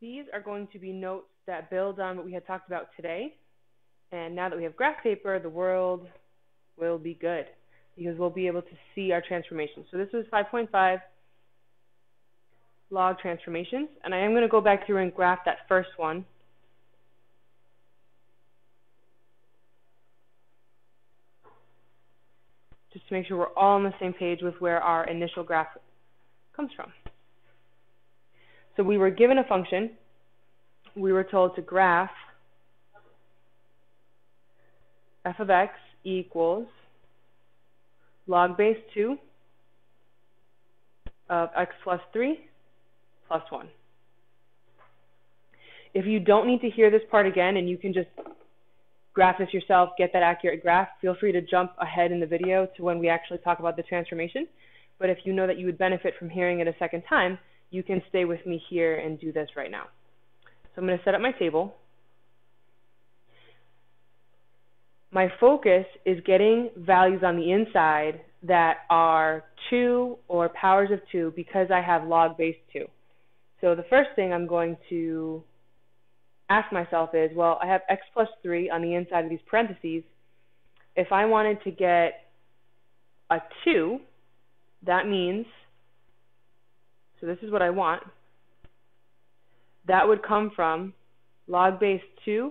These are going to be notes that build on what we had talked about today. And now that we have graph paper, the world will be good because we'll be able to see our transformations. So this was 5.5 log transformations. And I am going to go back through and graph that first one. Just to make sure we're all on the same page with where our initial graph comes from. So we were given a function. We were told to graph f of x equals log base 2 of x plus 3 plus 1. If you don't need to hear this part again and you can just graph this yourself, get that accurate graph, feel free to jump ahead in the video to when we actually talk about the transformation. But if you know that you would benefit from hearing it a second time, you can stay with me here and do this right now. So I'm going to set up my table. My focus is getting values on the inside that are 2 or powers of 2 because I have log base 2. So the first thing I'm going to ask myself is, well, I have x plus 3 on the inside of these parentheses. If I wanted to get a 2, that means, so this is what I want, that would come from log base 2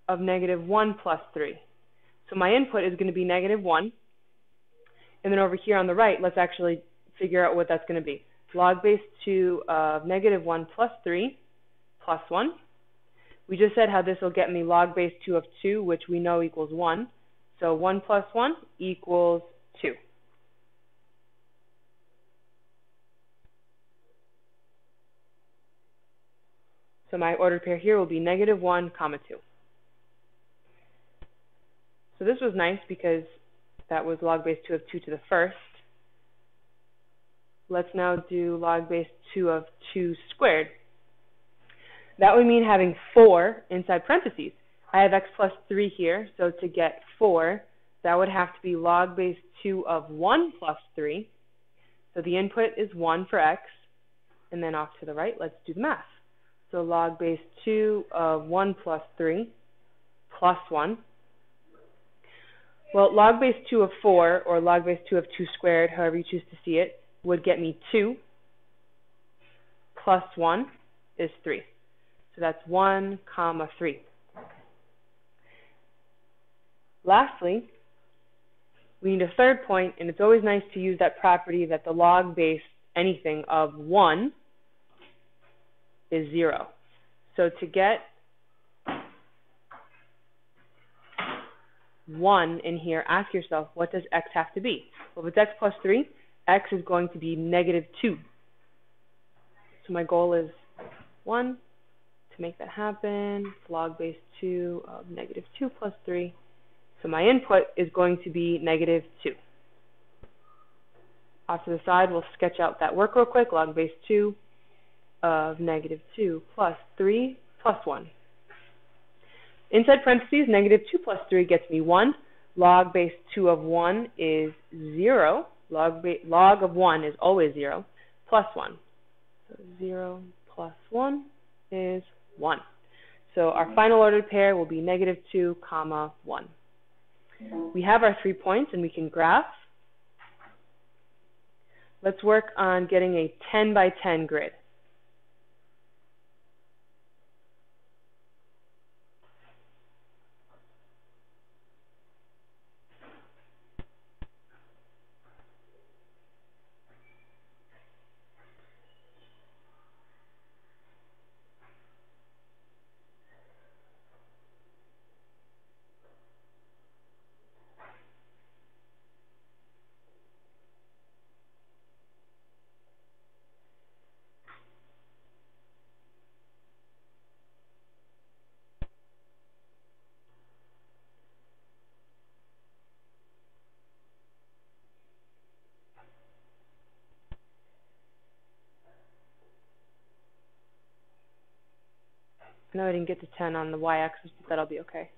of negative 1 plus 3. So my input is going to be negative 1. And then over here on the right, let's actually figure out what that's going to be. Log base 2 of negative 1 plus 3 plus 1. We just said how this will get me log base 2 of 2, which we know equals 1. So 1 plus 1 equals 2. So my ordered pair here will be negative 1, comma 2. So this was nice because that was log base 2 of 2 to the first. Let's now do log base 2 of 2 squared. That would mean having 4 inside parentheses. I have x plus 3 here, so to get 4, that would have to be log base 2 of 1 plus 3. So the input is 1 for x, and then off to the right, let's do the math. So log base 2 of 1 plus 3 plus 1. Well, log base 2 of 4, or log base 2 of 2 squared, however you choose to see it, would get me 2 plus 1 is 3. So that's 1, comma 3. Lastly, we need a third point, and it's always nice to use that property that the log base anything of 1 is 0. So to get 1 in here, ask yourself, what does x have to be? Well, if it's x plus 3, x is going to be negative 2. So my goal is 1. To make that happen, log base 2 of negative 2 plus 3. So my input is going to be negative 2. Off to the side, we'll sketch out that work real quick. Log base 2 of negative 2 plus 3 plus 1. Inside parentheses, negative 2 plus 3 gets me 1. Log base 2 of 1 is 0. Log of 1 is always 0, plus 1. So 0 plus 1 is 1. So our final ordered pair will be negative 2, comma 1. We have our 3 points, and we can graph. Let's work on getting a 10 by 10 grid. I know I didn't get to 10 on the y-axis, but that'll be okay.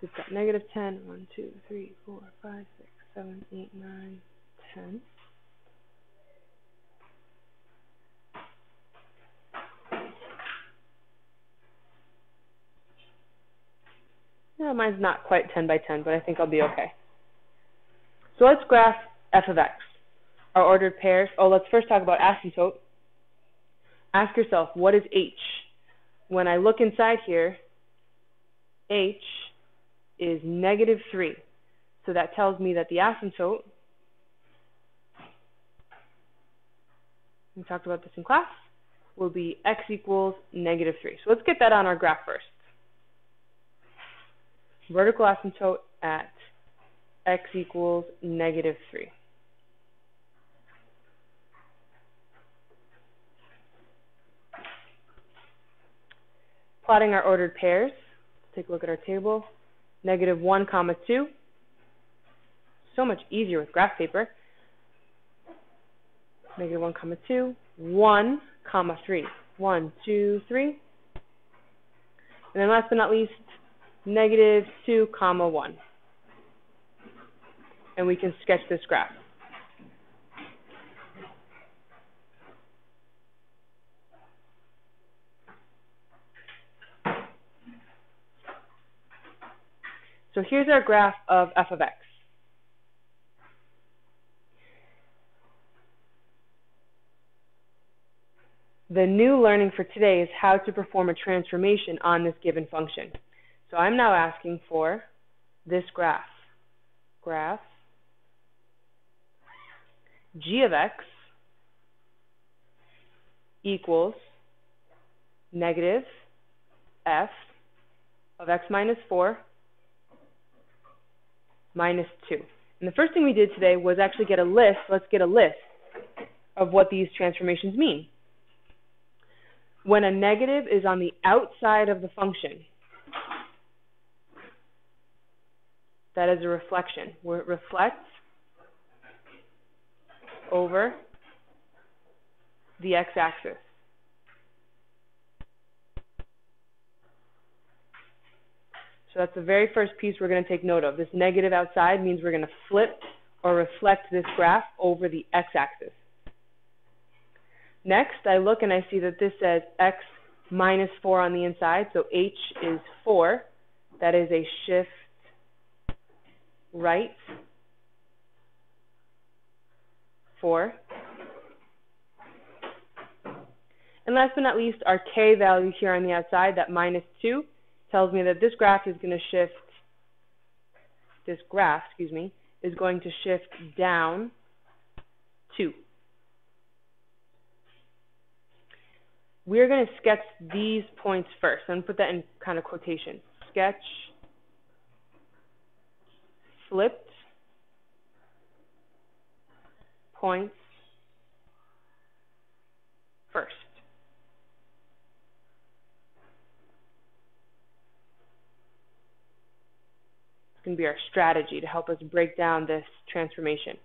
we've got negative 10, 1, 2, 3, 4, 5, 6, 7, 8, 9, 10. Yeah, mine's not quite 10 by 10, but I think I'll be okay. So let's graph f of x, our ordered pairs. Oh, let's first talk about asymptote. Ask yourself, what is h? When I look inside here, h is negative 3. So that tells me that the asymptote, we talked about this in class, will be x equals negative 3. So let's get that on our graph first. Vertical asymptote at x equals negative 3. Plotting our ordered pairs, let's take a look at our table. Negative 1, comma 2. So much easier with graph paper. Negative 1, comma 2. 1, comma 3. 1, 2, 3. And then last but not least, negative 2, comma 1. And we can sketch this graph. So here's our graph of f of x. The new learning for today is how to perform a transformation on this given function. So I'm now asking for this graph. Graph g of x equals negative f of x minus 4 minus 2. And the first thing we did today was actually get a list. Let's get a list of what these transformations mean. When a negative is on the outside of the function, that is a reflection, where it reflects over the x-axis. So that's the very first piece we're going to take note of. This negative outside means we're going to flip or reflect this graph over the x-axis. Next, I look and I see that this says x minus 4 on the inside, so h is 4. That is a shift right 4. And last but not least, our k value here on the outside, that minus 2, tells me that this graph is going to shift, is going to shift down 2. We're going to sketch these points first. I'm going to put that in kind of quotation. Sketch flipped points first. It's going to be our strategy to help us break down this transformation.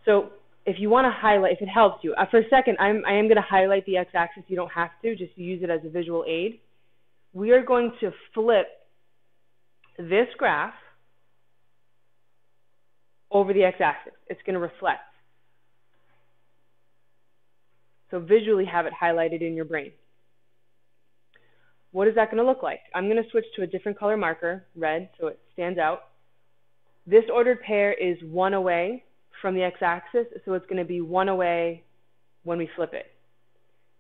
So if you want to highlight, if it helps you, for a second, I am going to highlight the x-axis. You don't have to, just use it as a visual aid. We are going to flip this graph over the x-axis. It's going to reflect. So visually have it highlighted in your brain. What is that going to look like? I'm going to switch to a different color marker, red, so it stands out. This ordered pair is 1 away from the x-axis, so it's going to be 1 away when we flip it.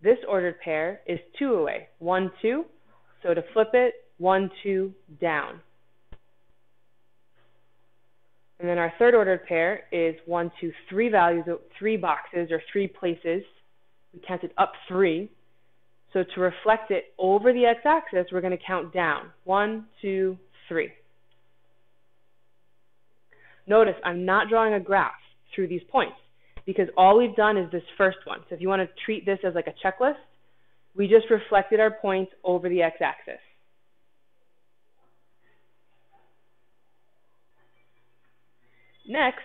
This ordered pair is 2 away, 1, 2. So to flip it, 1, 2, down. And then our third ordered pair is 1, 2, 3 values, 3 boxes or 3 places. We counted up 3. So to reflect it over the x-axis, we're going to count down. 1, 2, 3. Notice I'm not drawing a graph through these points because all we've done is this first one. So if you want to treat this as like a checklist, we just reflected our points over the x-axis. Next,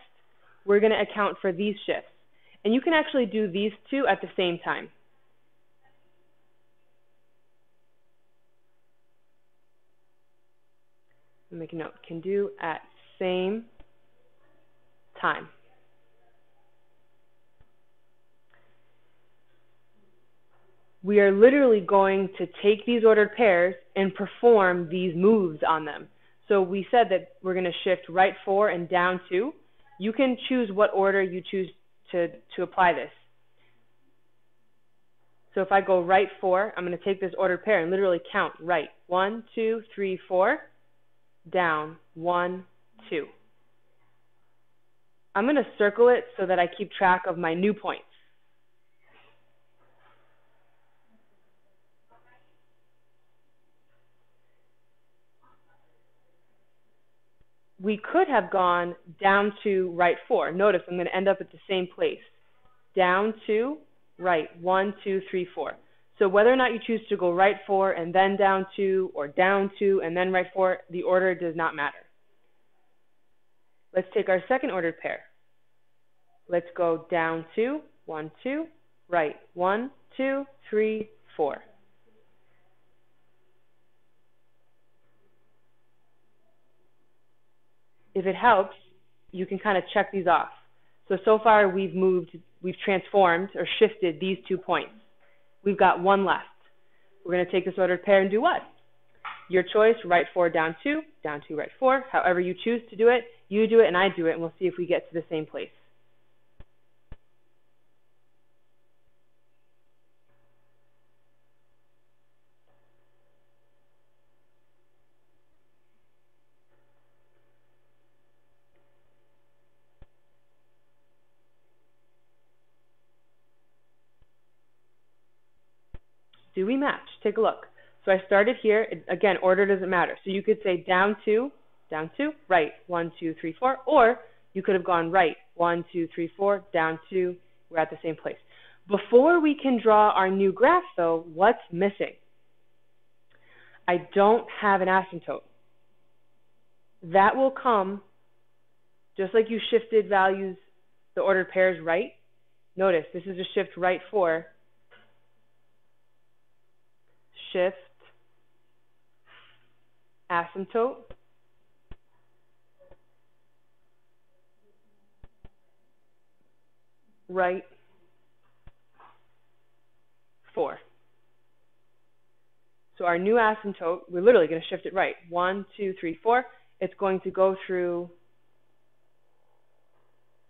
we're going to account for these shifts. And you can actually do these two at the same time. Make a note, can do at same time. We are literally going to take these ordered pairs and perform these moves on them. So we said that we're going to shift right 4 and down 2. You can choose what order you choose to apply this. So if I go right 4, I'm going to take this ordered pair and literally count right. 1, 2, 3, 4, down, 1, 2. I'm going to circle it so that I keep track of my new points. We could have gone down 2, right 4. Notice I'm going to end up at the same place. Down 2, right, 1, 2, 3, 4. So whether or not you choose to go right 4 and then down 2, or down 2 and then right 4, the order does not matter. Let's take our second ordered pair. Let's go down 2, 1, 2, right, 1, 2, 3, 4. If it helps, you can kind of check these off. So far we've transformed or shifted these 2 points. We've got 1 left. We're going to take this ordered pair and do what? Your choice, right 4, down 2, right 4. However you choose to do it, you do it and I do it, and we'll see if we get to the same place. Do we match? Take a look. So I started here. Again, order doesn't matter. So you could say down 2, right, 1, 2, 3, 4. Or you could have gone right, 1, 2, 3, 4, down 2. We're at the same place. Before we can draw our new graph, though, what's missing? I don't have an asymptote. That will come just like you shifted values, the ordered pairs right. Notice this is a shift right 4. Shift, asymptote, right 4. So our new asymptote, we're literally going to shift it right. 1, 2, 3, 4. It's going to go through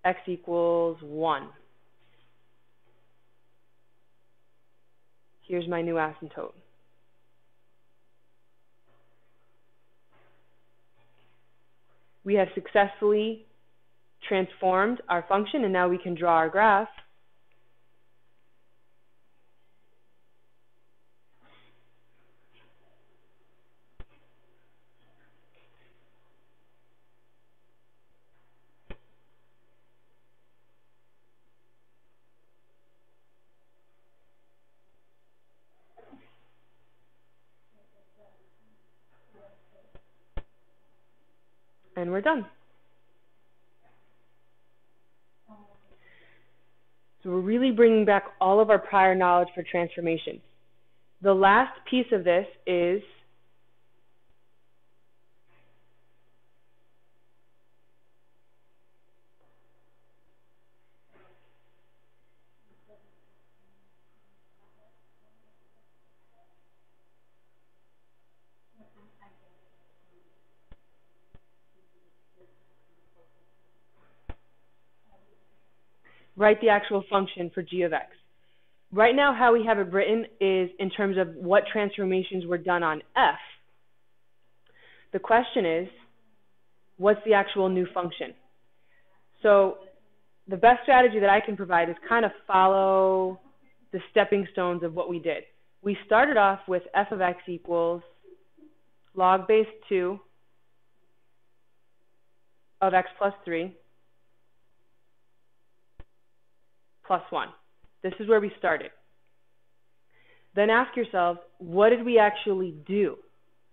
x equals 1. Here's my new asymptote. We have successfully transformed our function, and now we can draw our graph. And we're done. So we're really bringing back all of our prior knowledge for transformation. The last piece of this is write the actual function for g of x. Right now, how we have it written is in terms of what transformations were done on f. The question is, what's the actual new function? So the best strategy that I can provide is kind of follow the stepping stones of what we did. We started off with f of x equals log base 2 of x plus 3 plus 1. This is where we started. Then ask yourselves, what did we actually do?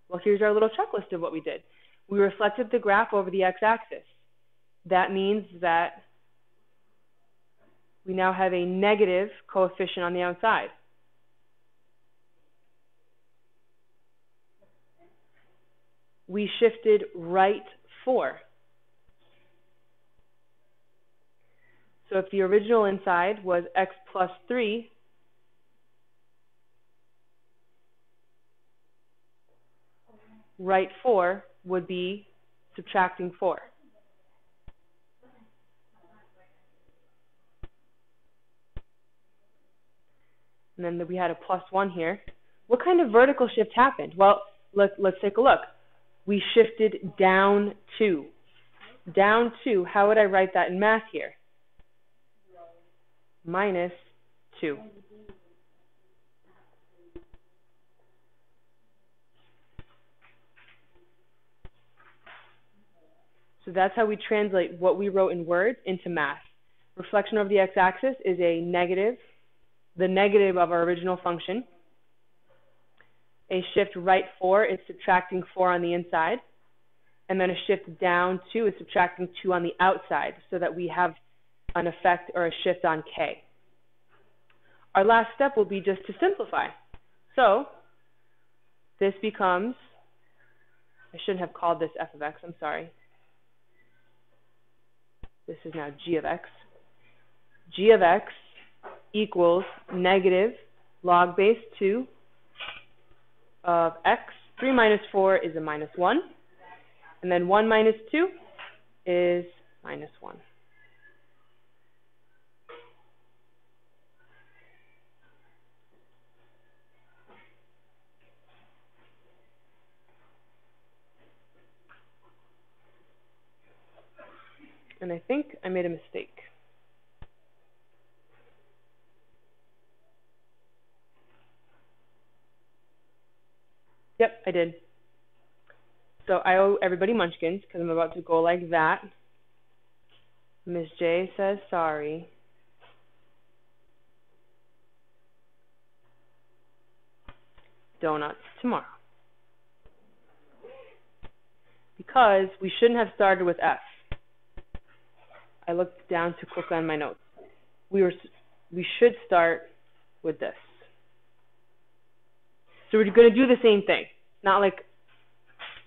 Well, here's our little checklist of what we did. We reflected the graph over the x-axis. That means that we now have a negative coefficient on the outside. we shifted right 4. So if the original inside was x plus 3, right 4 would be subtracting 4. And then we had a plus 1 here. What kind of vertical shift happened? Well, let's take a look. We shifted down 2. Down 2, how would I write that in math here? Minus 2. So that's how we translate what we wrote in words into math. Reflection over the x-axis is a negative, the negative of our original function. A shift right 4 is subtracting 4 on the inside. And then a shift down 2 is subtracting 2 on the outside, so that we have an effect or a shift on k. Our last step will be just to simplify. So this becomes, I shouldn't have called this f of x, I'm sorry. This is now g of x. G of x equals negative log base 2 of x. 3 minus 4 is a minus 1. And then 1 minus 2 is minus 1. And I think I made a mistake. Yep, I did. So I owe everybody munchkins because I'm about to go like that. Miss J says sorry. Donuts tomorrow. Because we shouldn't have started with F. I looked down too quickly on my notes. We should start with this. So we're going to do the same thing. Not like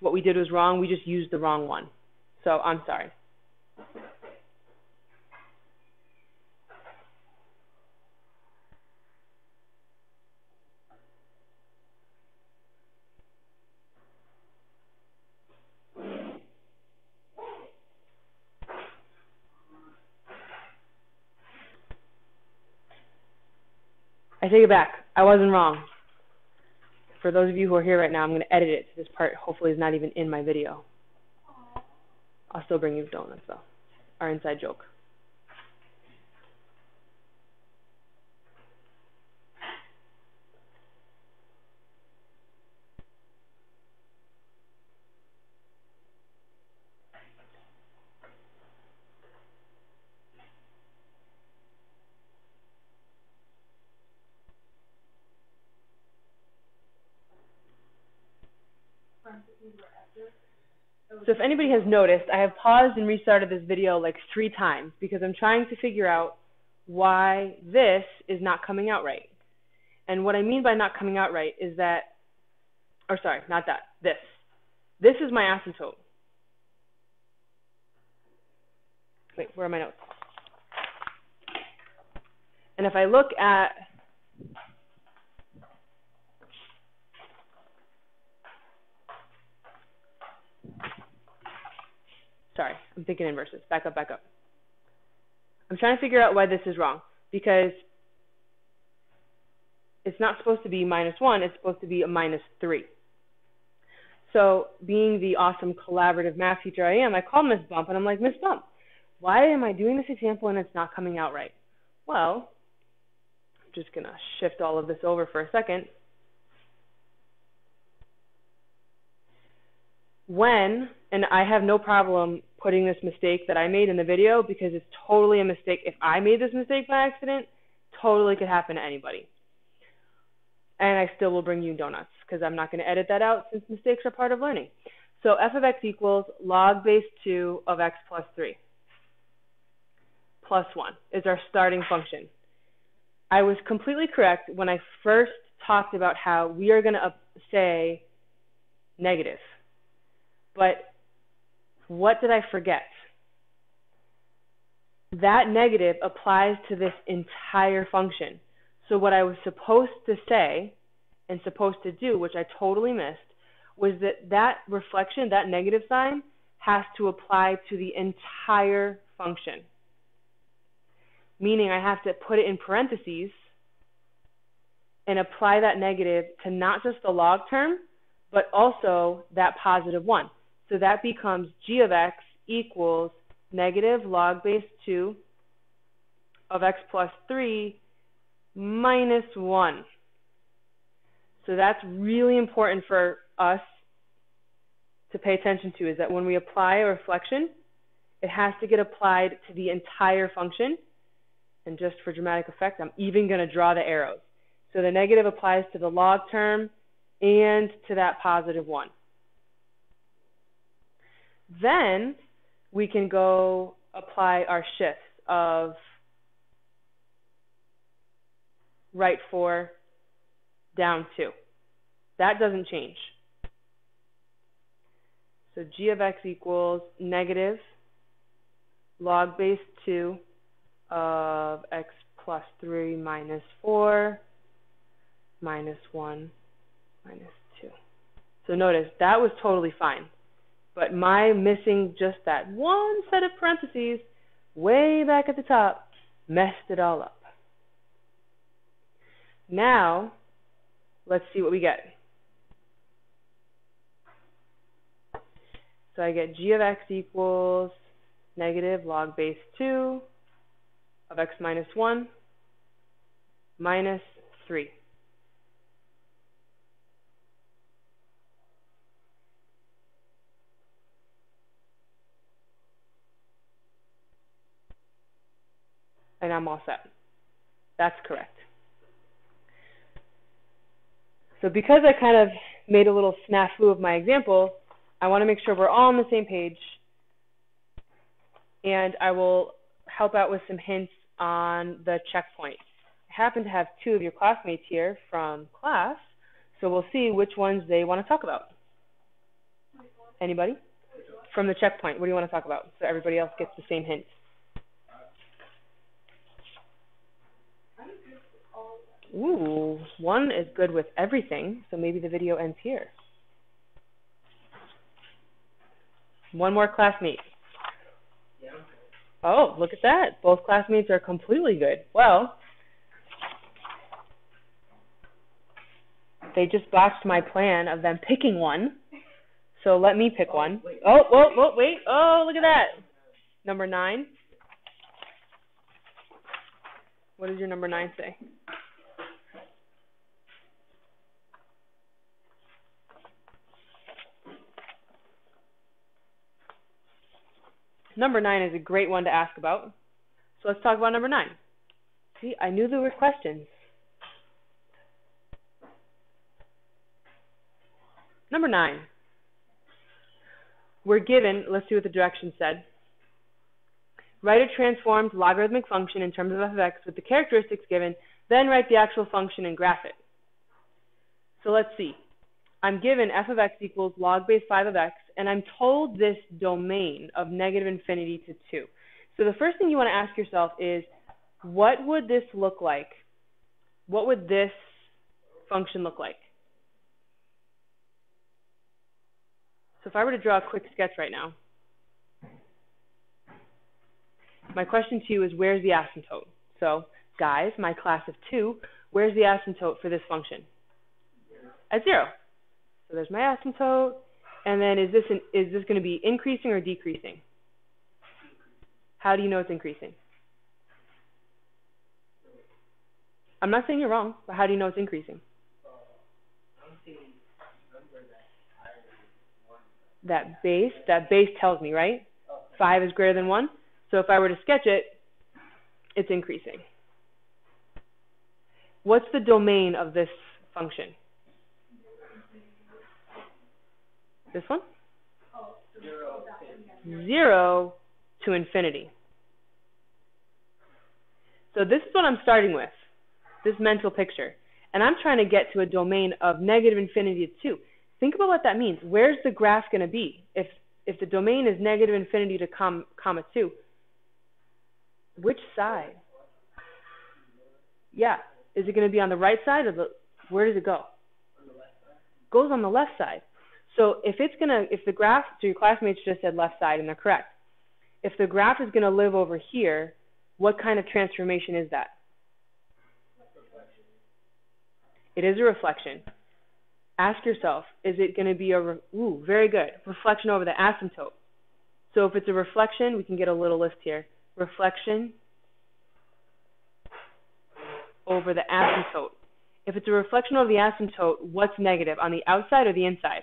what we did was wrong, we just used the wrong one. So I'm sorry. I take it back. I wasn't wrong. For those of you who are here right now, I'm going to edit it. This part hopefully is not even in my video. I'll still bring you donuts though. Our inside joke. So if anybody has noticed, I have paused and restarted this video like 3 times because I'm trying to figure out why this is not coming out right. And what I mean by not coming out right is that, or sorry, not that, this. This is my asymptote. Wait, where are my notes? And if I look at sorry, I'm thinking inverses. Back up, back up. I'm trying to figure out why this is wrong, because it's not supposed to be -1, it's supposed to be a -3. So being the awesome collaborative math teacher I am, I called Miss Bump and I'm like, Miss Bump, why am I doing this example and it's not coming out right? Well, I'm just going to shift all of this over for a second. And I have no problem putting this mistake that I made in the video because it's totally a mistake. If I made this mistake by accident, totally could happen to anybody. And I still will bring you donuts because I'm not going to edit that out since mistakes are part of learning. So f of x equals log base 2 of x plus 3 plus 1 is our starting function. I was completely correct when I first talked about how we are going to say negative. But what did I forget? That negative applies to this entire function. So what I was supposed to say and supposed to do, which I totally missed, was that reflection, that negative sign, has to apply to the entire function. Meaning I have to put it in parentheses and apply that negative to not just the log term, but also that positive 1. So that becomes g of x equals negative log base 2 of x plus 3 minus 1. So that's really important for us to pay attention to, is that when we apply a reflection, it has to get applied to the entire function. And just for dramatic effect, I'm even going to draw the arrows. So the negative applies to the log term and to that positive 1. Then we can go apply our shifts of right 4, down 2. That doesn't change. So g of x equals negative log base 2 of x plus 3 minus 4 minus 1 minus 2. So notice that was totally fine. But my missing just that one set of parentheses way back at the top messed it all up. Now, let's see what we get. So I get g of x equals negative log base 2 of x minus 1 minus 3. And I'm all set. That's correct. So because I kind of made a little snafu of my example, I want to make sure we're all on the same page. And I will help out with some hints on the checkpoint. I happen to have 2 of your classmates here from class, so we'll see which ones they want to talk about. Anybody? From the checkpoint, what do you want to talk about? So everybody else gets the same hints. Ooh, 1 is good with everything, so maybe the video ends here. One more classmate. Oh, look at that. Both classmates are completely good. Well, they just botched my plan of them picking one, so let me pick one. Oh, whoa, wait. Oh, look at that. Number 9. What does your number 9 say? Number 9 is a great one to ask about. So let's talk about number 9. See, I knew there were questions. Number 9. We're given, let's see what the directions said. Write a transformed logarithmic function in terms of f of x with the characteristics given, then write the actual function and graph it. So let's see. I'm given f of x equals log base 5 of x, and I'm told this domain of negative infinity to 2. So the first thing you want to ask yourself is, what would this look like? What would this function look like? So if I were to draw a quick sketch right now, my question to you is, where's the asymptote? So guys, my class of 2, where's the asymptote for this function? At 0. So there's my asymptote, and then is this going to be increasing or decreasing? How do you know it's increasing? I'm not saying you're wrong, but how do you know it's increasing? That base tells me, right? 5 is greater than 1. So if I were to sketch it, it's increasing. What's the domain of this function? This one? 0 to infinity. So this is what I'm starting with, this mental picture. And I'm trying to get to a domain of negative infinity to 2. think about what that means. Where's the graph going to be? If the domain is negative infinity to comma 2, which side? Yeah. Is it going to be on the right side or where does it go? On the left side. Goes on the left side. So if the graph, so your classmates just said left side and they're correct. If the graph is going to live over here, what kind of transformation is that? It is a reflection. Ask yourself, is it going to be very good, reflection over the asymptote. So if it's a reflection, we can get a little list here. Reflection over the asymptote. If it's a reflection over the asymptote, what's negative, on the outside or the inside?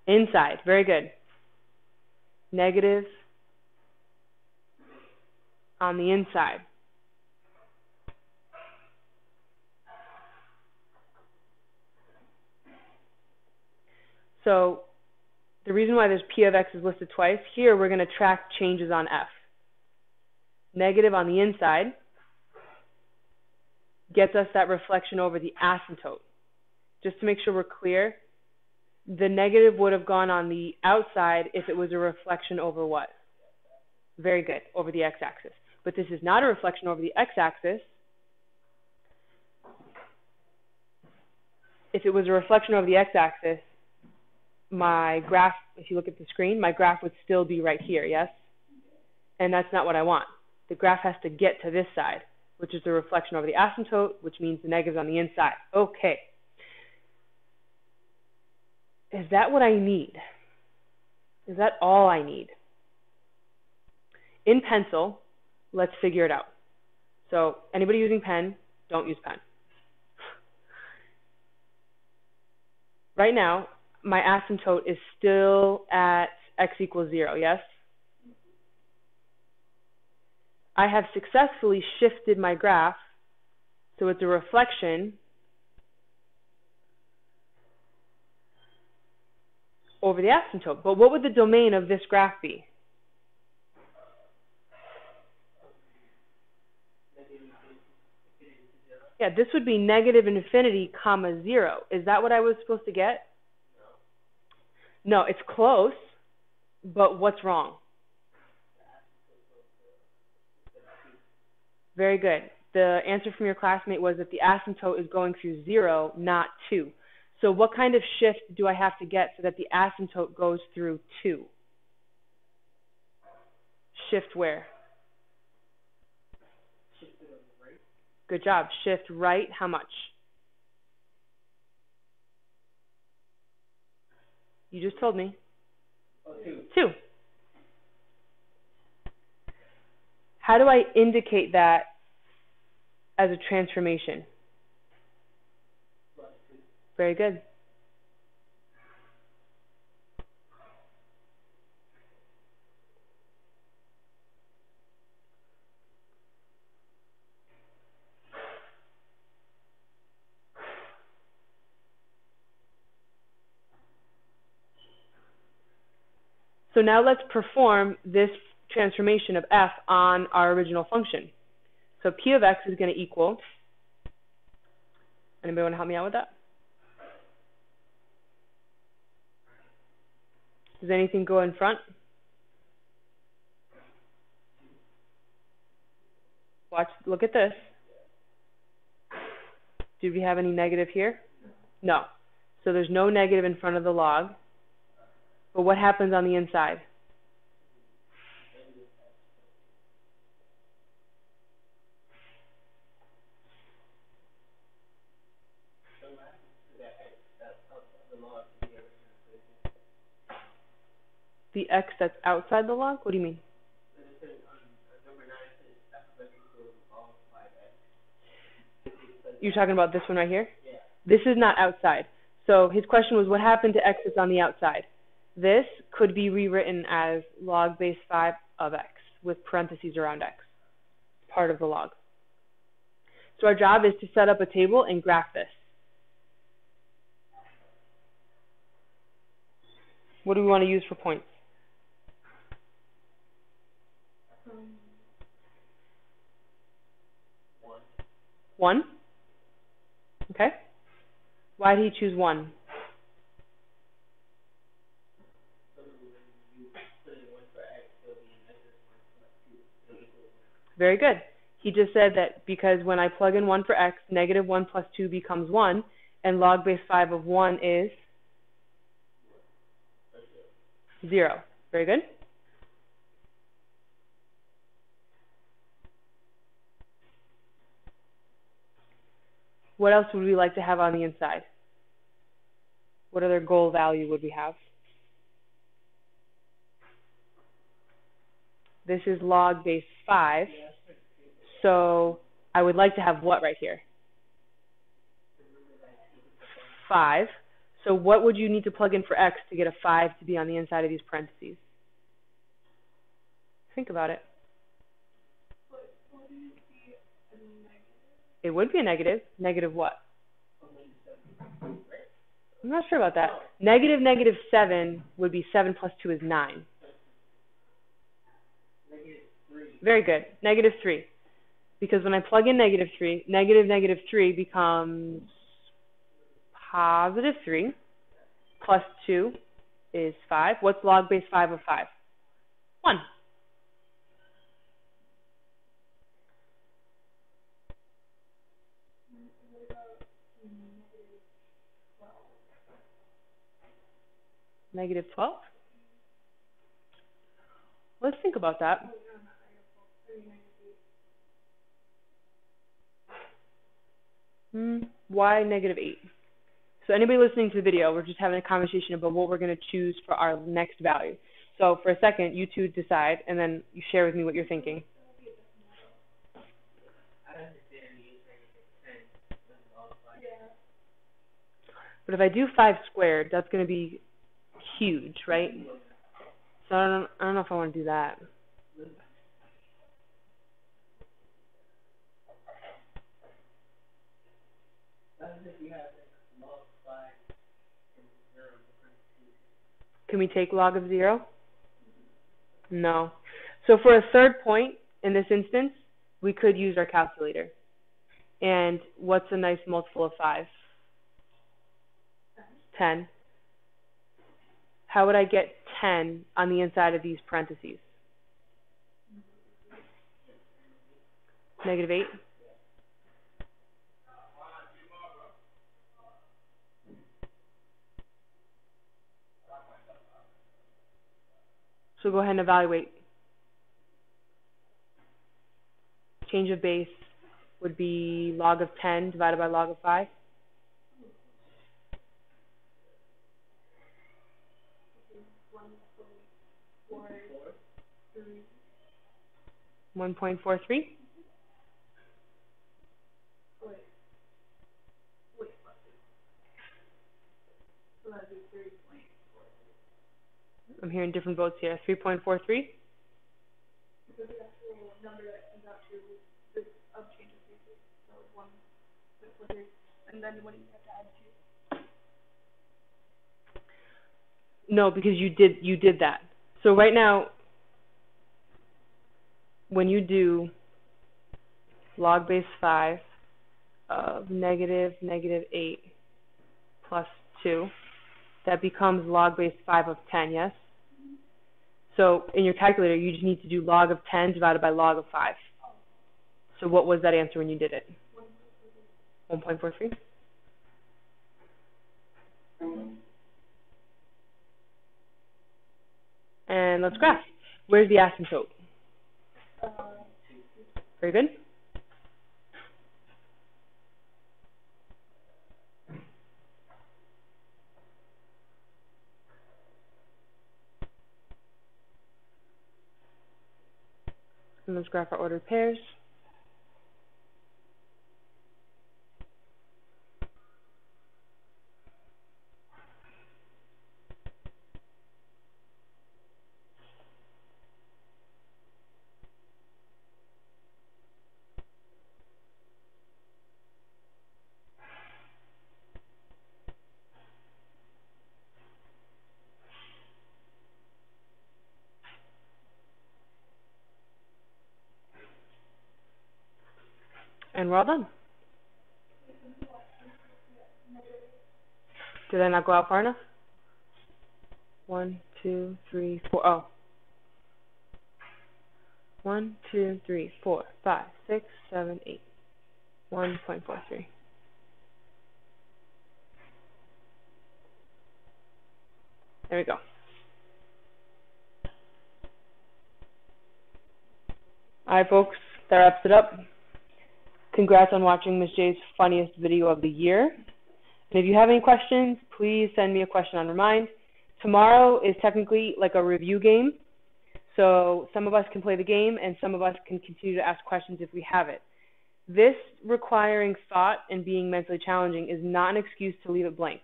Inside, very good. Negative on the inside. So the reason why there's P of X is listed twice, here we're going to track changes on F. Negative on the inside gets us that reflection over the asymptote. Just to make sure we're clear, the negative would have gone on the outside if it was a reflection over what? Very good, over the x-axis. But this is not a reflection over the x-axis. If it was a reflection over the x-axis, my graph, if you look at the screen, my graph would still be right here, yes? And that's not what I want. The graph has to get to this side, which is the reflection over the asymptote, which means the negative's on the inside. Okay. Is that what I need? Is that all I need? In pencil, let's figure it out. So anybody using pen, don't use pen. Right now, my asymptote is still at x equals 0, yes? I have successfully shifted my graph, so it's a reflection over the asymptote. But what would the domain of this graph be? Yeah, this would be negative infinity comma 0. Is that what I was supposed to get? No, it's close, but what's wrong? Very good. The answer from your classmate was that the asymptote is going through 0, not 2. So what kind of shift do I have to get so that the asymptote goes through 2? Shift where? Good job. Shift right, how much? You just told me. 2. How do I indicate that as a transformation? Very good. So now let's perform this transformation of f on our original function. So P of x is going to equal, anybody want to help me out with that? Does anything go in front? Watch, look at this. Do we have any negative here? No. So there's no negative in front of the log. But what happens on the inside? The x that's outside the log? What do you mean? You're talking about this one right here? Yeah. This is not outside. So his question was, what happened to x that's on the outside? This could be rewritten as log base 5 of x with parentheses around x, part of the log. So our job is to set up a table and graph this. What do we want to use for points? 1? Okay. Why did he choose 1? Very good. He just said that because when I plug in 1 for x, negative 1 plus 2 becomes 1, and log base 5 of 1 is 0. Very good. What else would we like to have on the inside? What other goal value would we have? This is log base 5. So I would like to have what right here? 5. So what would you need to plug in for x to get a 5 to be on the inside of these parentheses? Think about it. It would be a negative. Negative what? I'm not sure about that. Negative 7 would be 7 plus 2 is 9. Very good. Negative 3. Because when I plug in negative 3, negative 3 becomes positive 3 plus 2 is 5. What's log base 5 of 5? 1. Negative 12? Let's think about that. Why negative 8? So anybody listening to the video, we're just having a conversation about what we're going to choose for our next value. So for a second, you two decide, and then you share with me what you're thinking. But if I do 5 squared, that's going to be huge, right? So I don't know if I want to do that. Can we take log of 0? No. So for a third point, in this instance, we could use our calculator. And what's a nice multiple of 5? 10. How would I get 10 on the inside of these parentheses? Negative 8. So go ahead and evaluate. Change of base would be log of 10 divided by log of 5. 1.43. I'm hearing different votes here. 3.43. And then what do you have to add to? No, because you did that. So right now, when you do log base 5 of negative 8 plus 2, that becomes log base 5 of 10, yes? So in your calculator, you just need to do log of 10 divided by log of 5. So what was that answer when you did it? 1.43? And let's graph. Where's the asymptote? Very good. And let's graph our ordered pairs. And we're all done. Did I not go out far enough? 1, 2, 3, 4. Oh. 1, 2, 3, 4, 5, 6, 7, 8. 1.43. There we go. Alright folks, that wraps it up. Congrats on watching Miss J's funniest video of the year. And if you have any questions, please send me a question on Remind. Tomorrow is technically like a review game. So some of us can play the game and some of us can continue to ask questions if we have it. This requiring thought and being mentally challenging is not an excuse to leave it blank.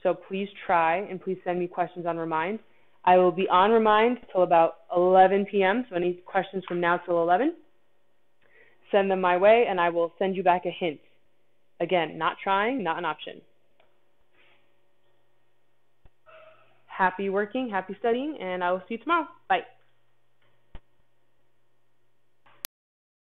So please try and please send me questions on Remind. I will be on Remind till about 11 p.m. So any questions from now till 11, send them my way and I will send you back a hint. Again, not trying, not an option. Happy working, happy studying, and I will see you tomorrow. Bye.